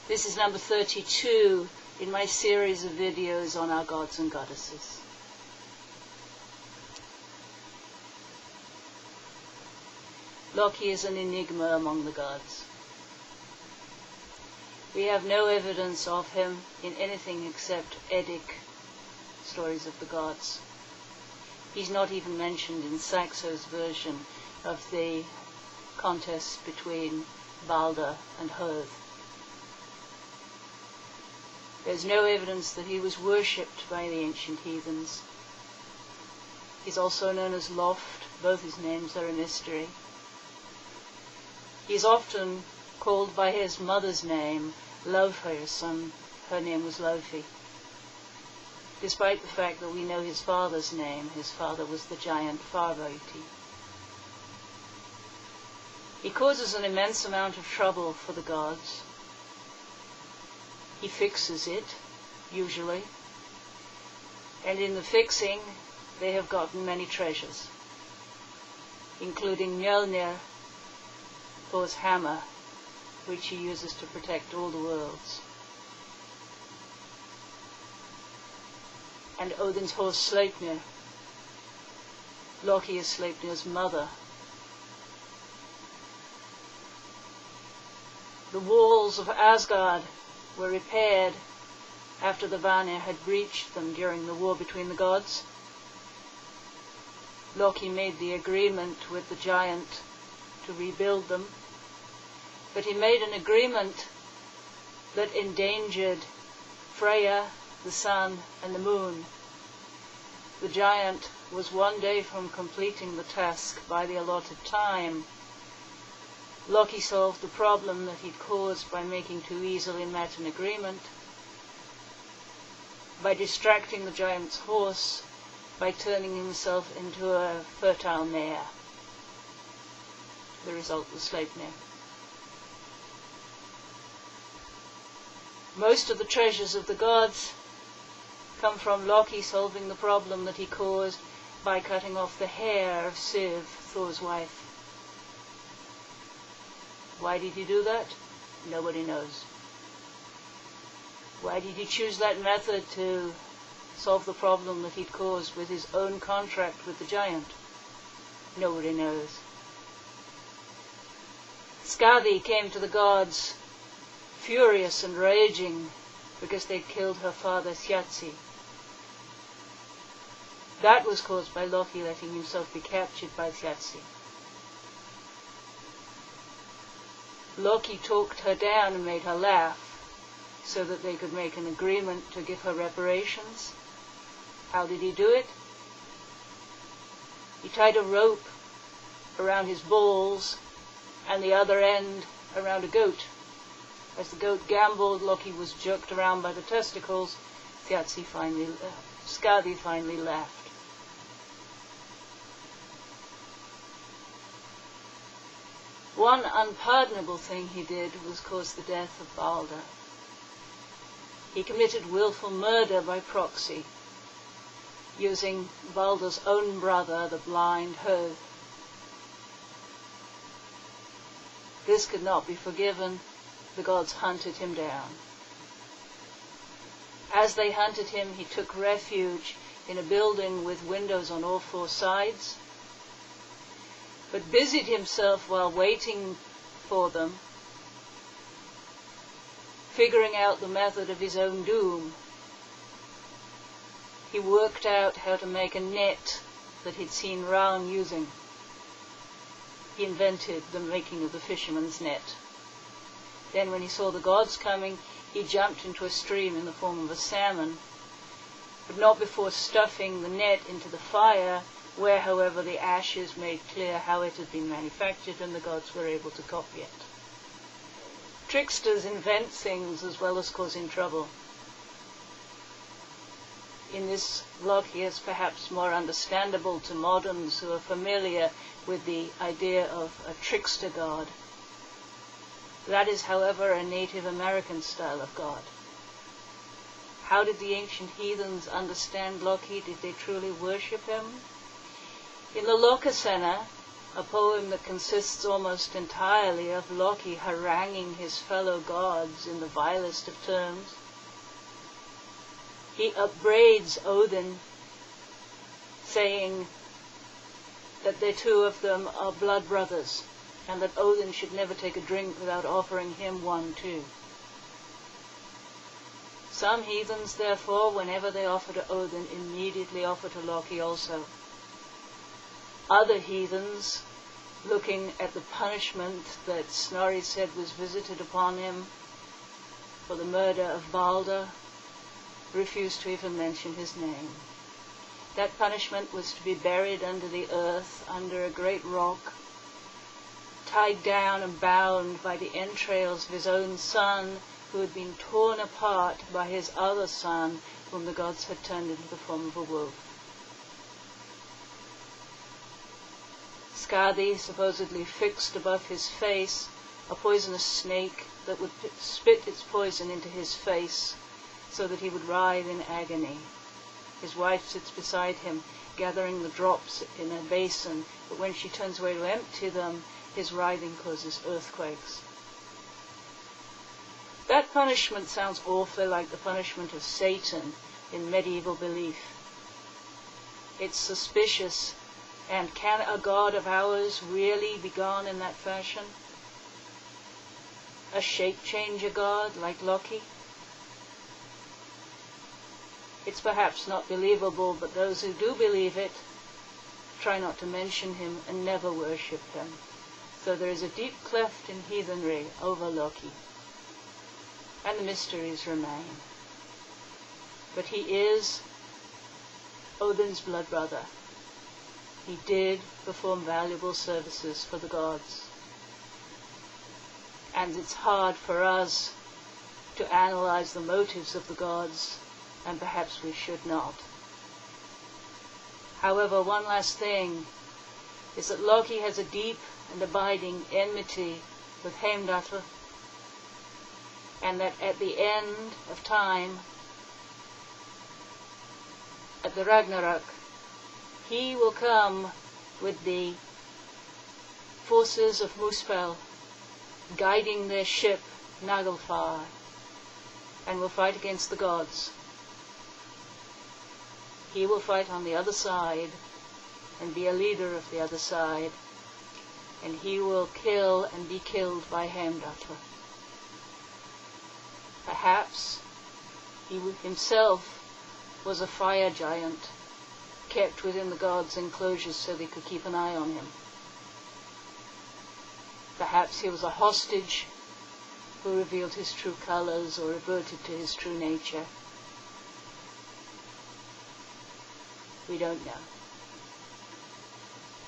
This is number 32 in my series of videos on our gods and goddesses. Loki is an enigma among the gods. We have no evidence of him in anything except Eddic stories of the gods. He's not even mentioned in Saxo's version of the contest between Balder and Höth. There's no evidence that he was worshipped by the ancient heathens. He's also known as Loft. Both his names are a mystery. He's often called by his mother's name, Laufeyarson. Her name was Lofi. Despite the fact that we know his father's name, his father was the giant Farbauti. He causes an immense amount of trouble for the gods. He fixes it, usually, and in the fixing they have gotten many treasures, including Mjolnir, Thor's hammer, which he uses to protect all the worlds, and Odin's horse Sleipnir. Loki is Sleipnir's mother. The walls of Asgard were repaired after the Vanir had breached them during the war between the gods. Loki made the agreement with the giant to rebuild them, but he made an agreement that endangered Freya, the sun, and the moon. The giant was one day from completing the task by the allotted time. Loki solved the problem that he'd caused by making too easily met an agreement, by distracting the giant's horse, by turning himself into a fertile mare. The result was Sleipnir. Most of the treasures of the gods come from Loki solving the problem that he caused by cutting off the hair of Sif, Thor's wife. Why did he do that? Nobody knows. Why did he choose that method to solve the problem that he'd caused with his own contract with the giant? Nobody knows. Skadi came to the gods furious and raging because they'd killed her father Thjatsi. That was caused by Loki letting himself be captured by Thjatsi. Loki talked her down and made her laugh so that they could make an agreement to give her reparations. How did he do it? He tied a rope around his balls and the other end around a goat. As the goat gambled, Loki was jerked around by the testicles. Skadi finally laughed. One unpardonable thing he did was cause the death of Balder. He committed willful murder by proxy, using Balder's own brother, the blind Höth. This could not be forgiven. The gods hunted him down. As they hunted him, he took refuge in a building with windows on all four sides, but busied himself while waiting for them, figuring out the method of his own doom. He worked out how to make a net that he'd seen Ran using. He invented the making of the fisherman's net. Then when he saw the gods coming, he jumped into a stream in the form of a salmon, but not before stuffing the net into the fire, where, however, the ashes made clear how it had been manufactured, and the gods were able to copy it. Tricksters invent things as well as causing trouble. In this, Loki is perhaps more understandable to moderns who are familiar with the idea of a trickster god. That is, however, a Native American style of god. How did the ancient heathens understand Loki? Did they truly worship him? In the Lokasena, a poem that consists almost entirely of Loki haranguing his fellow gods in the vilest of terms. He upbraids Odin, saying that the two of them are blood brothers, and that Odin should never take a drink without offering him one too. Some heathens, therefore, whenever they offer to Odin, immediately offer to Loki also. Other heathens, looking at the punishment that Snorri said was visited upon him for the murder of Balder, refused to even mention his name. That punishment was to be buried under the earth, under a great rock, tied down and bound by the entrails of his own son, who had been torn apart by his other son, whom the gods had turned into the form of a wolf. Skadi supposedly fixed above his face a poisonous snake that would spit its poison into his face so that he would writhe in agony. His wife sits beside him, gathering the drops in a basin, but when she turns away to empty them, his writhing causes earthquakes. That punishment sounds awfully like the punishment of Satan in medieval belief. It's suspicious, and can a god of ours really be gone in that fashion? A shape-changer god like Loki? It's perhaps not believable, but those who do believe it try not to mention him and never worship him. So there is a deep cleft in heathenry over Loki, and the mysteries remain. But he is Odin's blood brother. He did perform valuable services for the gods. And it's hard for us to analyze the motives of the gods, and perhaps we should not. However, one last thing is that Loki has a deep and abiding enmity with Heimdallr, and that at the end of time, at the Ragnarok, he will come with the forces of Muspel, guiding their ship Naglfar, and will fight against the gods. He will fight on the other side and be a leader of the other side, and he will kill and be killed by Heimdallr. Perhaps he himself was a fire giant, kept within the gods' enclosures so they could keep an eye on him. Perhaps he was a hostage who revealed his true colors or reverted to his true nature. We don't know.